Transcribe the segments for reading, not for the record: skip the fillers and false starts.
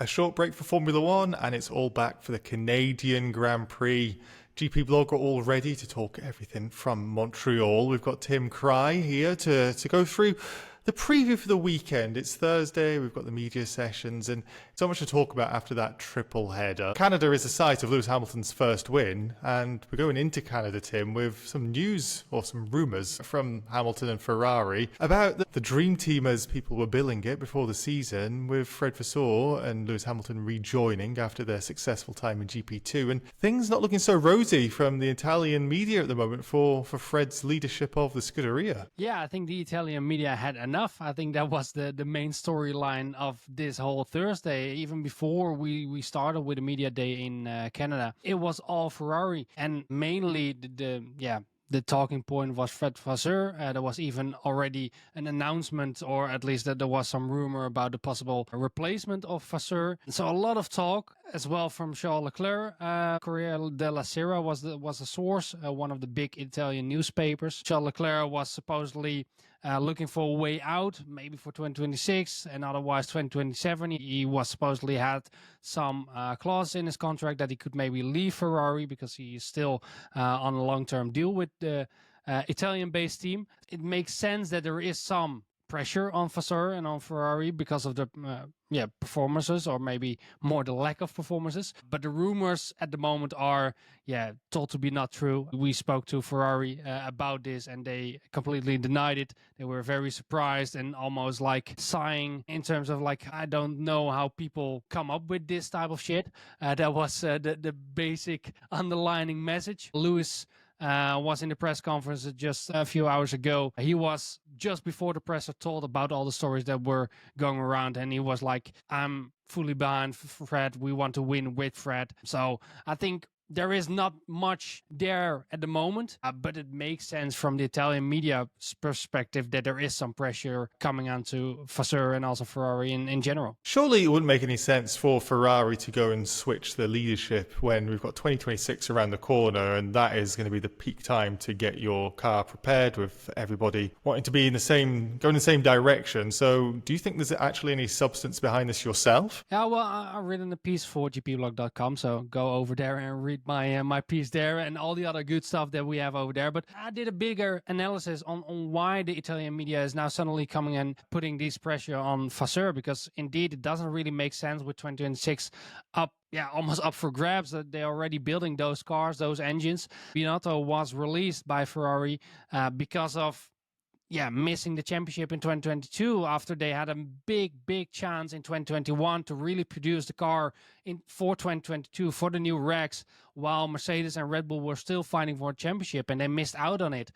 A short break for Formula One, and it's all back for the Canadian Grand Prix. GPblog are all ready to talk everything from Montreal. We've got Tim Kraaij here to go through the preview for the weekend. It's Thursday, we've got the media sessions, and so much to talk about after that triple header. Canada is the site of Lewis Hamilton's first win, and we're going into Canada, Tim, with some news or some rumours from Hamilton and Ferrari about the dream team, as people were billing it before the season, with Fred Vasseur and Lewis Hamilton rejoining after their successful time in GP2, and things not looking so rosy from the Italian media at the moment for Fred's leadership of the Scuderia. Yeah, I think the Italian media had enough. I think that was the main storyline of this whole Thursday. Even before we started with the media day in Canada, it was all Ferrari, and mainly the talking point was Fred Vasseur. There was even already an announcement, or at least that there was some rumor about the possible replacement of Vasseur. So a lot of talk as well from Charles Leclerc. Corriere della Sera was a source, one of the big Italian newspapers. Charles Leclerc was supposedly looking for a way out, maybe for 2026 and otherwise 2027. He was supposedly had some clause in his contract that he could maybe leave Ferrari because he is still on a long-term deal with the Italian-based team. It makes sense that there is some pressure on Vasseur and on Ferrari because of the performances, or maybe more the lack of performances. But the rumors at the moment are told to be not true. We spoke to Ferrari about this, and they completely denied it. They were very surprised and almost like sighing in terms of like, I don't know how people come up with this type of shit. That was the basic underlining message. Lewis was in the press conference just a few hours ago. He was just before the presser told about all the stories that were going around, and he was like, I'm fully behind Fred. We want to win with Fred. So I think there is not much there at the moment, but it makes sense from the Italian media perspective that there is some pressure coming onto Vasseur and also Ferrari in general. Surely it wouldn't make any sense for Ferrari to go and switch the leadership when we've got 2026 around the corner, and that is going to be the peak time to get your car prepared, with everybody wanting to be going in the same direction. So do you think there's actually any substance behind this yourself? Yeah, well, I've written a piece for GPblog.com, so go over there and read my piece there and all the other good stuff that we have over there. But I did a bigger analysis on why the Italian media is now suddenly coming and putting this pressure on Vasseur, because indeed it doesn't really make sense with 2026 almost up for grabs, that they're already building those cars, those engines. Binotto was released by Ferrari because of missing the championship in 2022 after they had a big chance in 2021 to really produce the car for 2022 for the new racks, while Mercedes and Red Bull were still fighting for a championship, and they missed out on it.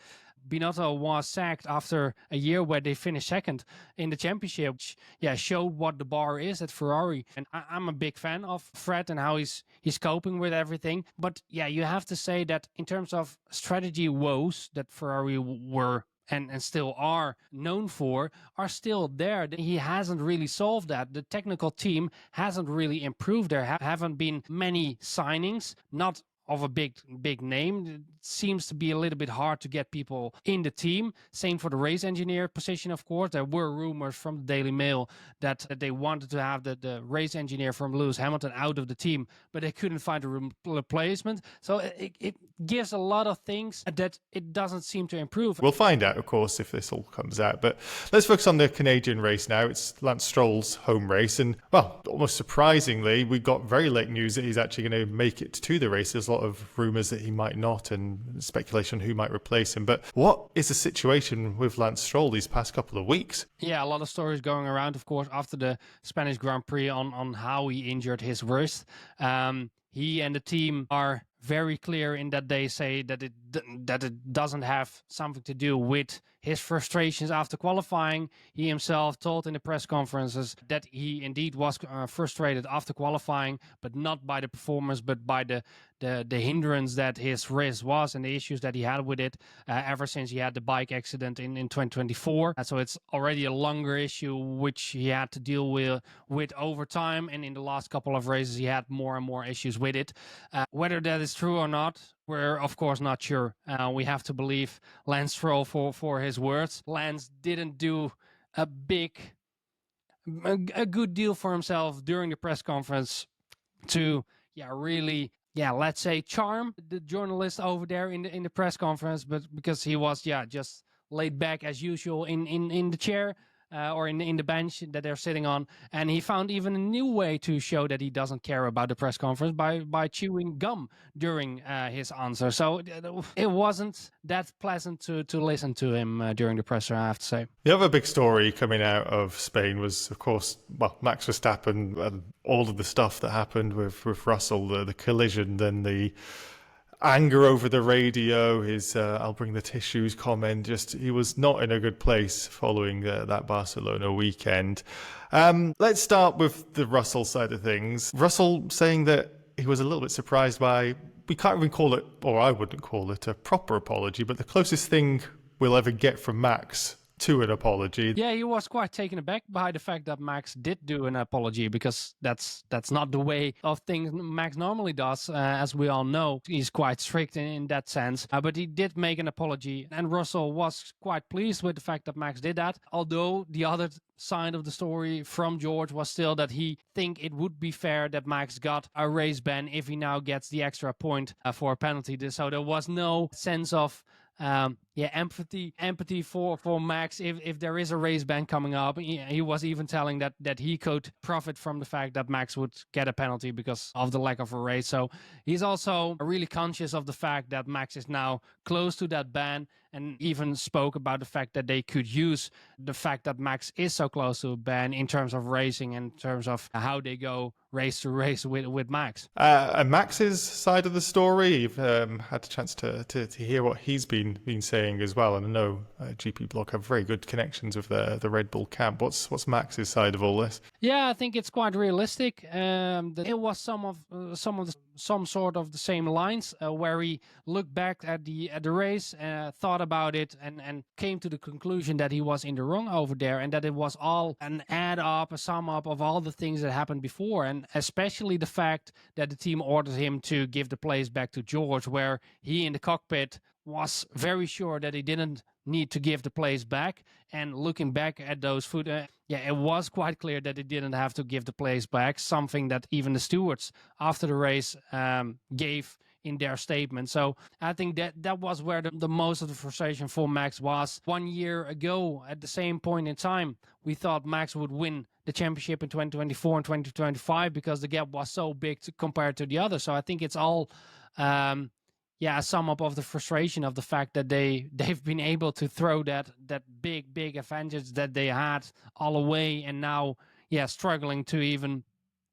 Binotto was sacked after a year where they finished second in the championship, which showed what the bar is at Ferrari. And I'm a big fan of Fred and how he's coping with everything. But you have to say that in terms of strategy woes that Ferrari were and still are known for, are still there. He hasn't really solved that. The technical team hasn't really improved. There haven't been many signings, not of a big name. It seems to be a little bit hard to get people in the team. Same for the race engineer position, of course. There were rumors from the Daily Mail that they wanted to have the race engineer from Lewis Hamilton out of the team, but they couldn't find a replacement. So it gives a lot of things that it doesn't seem to improve. We'll find out, of course, if this all comes out. But let's focus on the Canadian race now. It's Lance Stroll's home race. And, well, almost surprisingly, we got very late news that he's actually going to make it to the race. There's a lot of rumours that he might not, and speculation who might replace him. But what is the situation with Lance Stroll these past couple of weeks? Yeah, a lot of stories going around, of course, after the Spanish Grand Prix on how he injured his wrist. He and the team are very clear in that they say that it doesn't have something to do with his frustrations after qualifying. He himself told in the press conferences that he indeed was frustrated after qualifying, but not by the performance, but by the hindrance that his wrist was and the issues that he had with it ever since he had the bike accident in 2024. So it's already a longer issue which he had to deal with over time, and in the last couple of races he had more and more issues with it. Whether that is true or not, we're of course not sure. We have to believe Lance Stroll for his words. Lance didn't do a big a good deal for himself during the press conference to really let's say charm the journalist over there in the press conference, but because he was just laid back as usual in the chair, or in the bench that they're sitting on, and he found even a new way to show that he doesn't care about the press conference by chewing gum during his answer. So it wasn't that pleasant to listen to him during the presser, I have to say. The other big story coming out of Spain was, of course, Max Verstappen and all of the stuff that happened with Russell, the collision, then the anger over the radio, his I'll bring the tissues comment. Just, he was not in a good place following that Barcelona weekend. Let's start with the Russell side of things. Russell saying that he was a little bit surprised by, we can't even call it, or I wouldn't call it a proper apology, but the closest thing we'll ever get from Max to an apology. Yeah, he was quite taken aback by the fact that Max did do an apology, because that's not the way of things Max normally does. As we all know, he's quite strict in that sense. But he did make an apology, and Russell was quite pleased with the fact that Max did that. Although the other side of the story from George was still that he think it would be fair that Max got a race ban if he now gets the extra point for a penalty. So there was no sense of empathy for Max if there is a race ban coming up. He was even telling that he could profit from the fact that Max would get a penalty because of the lack of a race. So he's also really conscious of the fact that Max is now close to that ban, and even spoke about the fact that they could use the fact that Max is so close to a ban in terms of racing, in terms of how they go race to race with Max. And Max's side of the story, you've had a chance to hear what he's been saying as well. And I know GPblog have very good connections with the Red Bull camp. What's Max's side of all this? Yeah, I think it's quite realistic. It was some sort of the same lines, where he looked back at the race, thought about it, and came to the conclusion that he was in the wrong over there, and that it was all an a sum up of all the things that happened before, and especially the fact that the team ordered him to give the place back to George, where he in the cockpit was very sure that he didn't need to give the place back. And looking back at those it was quite clear that he didn't have to give the place back, something that even the stewards after the race gave in their statement. So I think that was where the most of the frustration for Max was. 1 year ago, at the same point in time, we thought Max would win the championship in 2024 and 2025 because the gap was so big compared to the others. So I think it's all a sum up of the frustration of the fact that they've been able to throw that big advantage that they had all away, and now struggling to even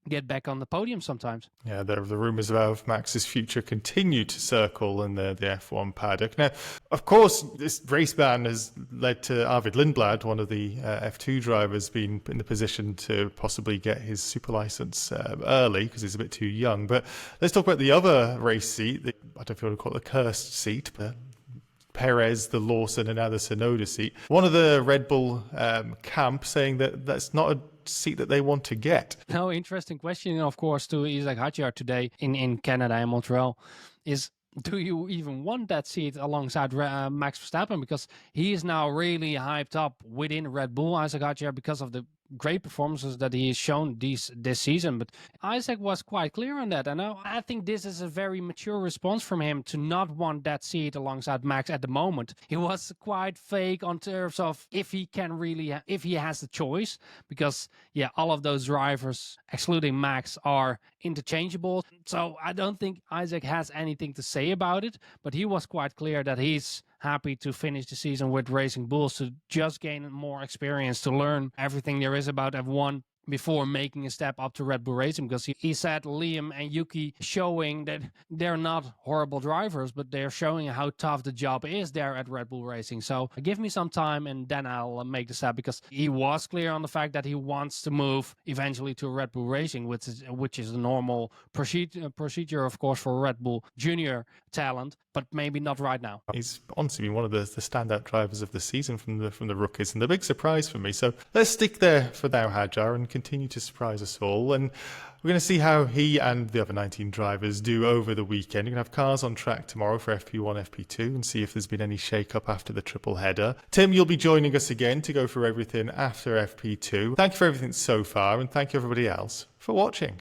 get back on the podium sometimes. Yeah, the rumours about Max's future continue to circle in the F1 paddock. Now, of course, this race ban has led to Arvid Lindblad, one of the F2 drivers, being in the position to possibly get his super license early because he's a bit too young. But let's talk about the other race seat. I don't know if you want to call it the cursed seat, but Perez, the Lawson, and now the Tsunoda seat. One of the Red Bull camp saying that that's not a seat that they want to get. No, interesting question, of course, to Isack Hadjar today in Canada and Montreal is, do you even want that seat alongside Max Verstappen? Because he is now really hyped up within Red Bull, Isack Hadjar, because of the great performances that he has shown this season. But Isack was quite clear on that. And I think this is a very mature response from him to not want that seat alongside Max at the moment. He was quite fake on terms of if he has the choice, because all of those drivers, excluding Max, are interchangeable. So I don't think Isack has anything to say about it, but he was quite clear that he's happy to finish the season with Racing Bulls to just gain more experience, to learn everything there is about F1 before making a step up to Red Bull Racing, because he said Liam and Yuki showing that they're not horrible drivers, but they're showing how tough the job is there at Red Bull Racing. So give me some time and then I'll make the step, because he was clear on the fact that he wants to move eventually to Red Bull Racing, which is a normal procedure, of course, for Red Bull junior talent, but maybe not right now. He's honestly been one of the standout drivers of the season from the rookies, and the big surprise for me. So let's stick there for now, Hadjar, and continue to surprise us all. And we're going to see how he and the other 19 drivers do over the weekend. You're going to have cars on track tomorrow for FP1, FP2 and see if there's been any shake-up after the triple header. Tim, you'll be joining us again to go through everything after FP2. Thank you for everything so far, and thank you everybody else for watching.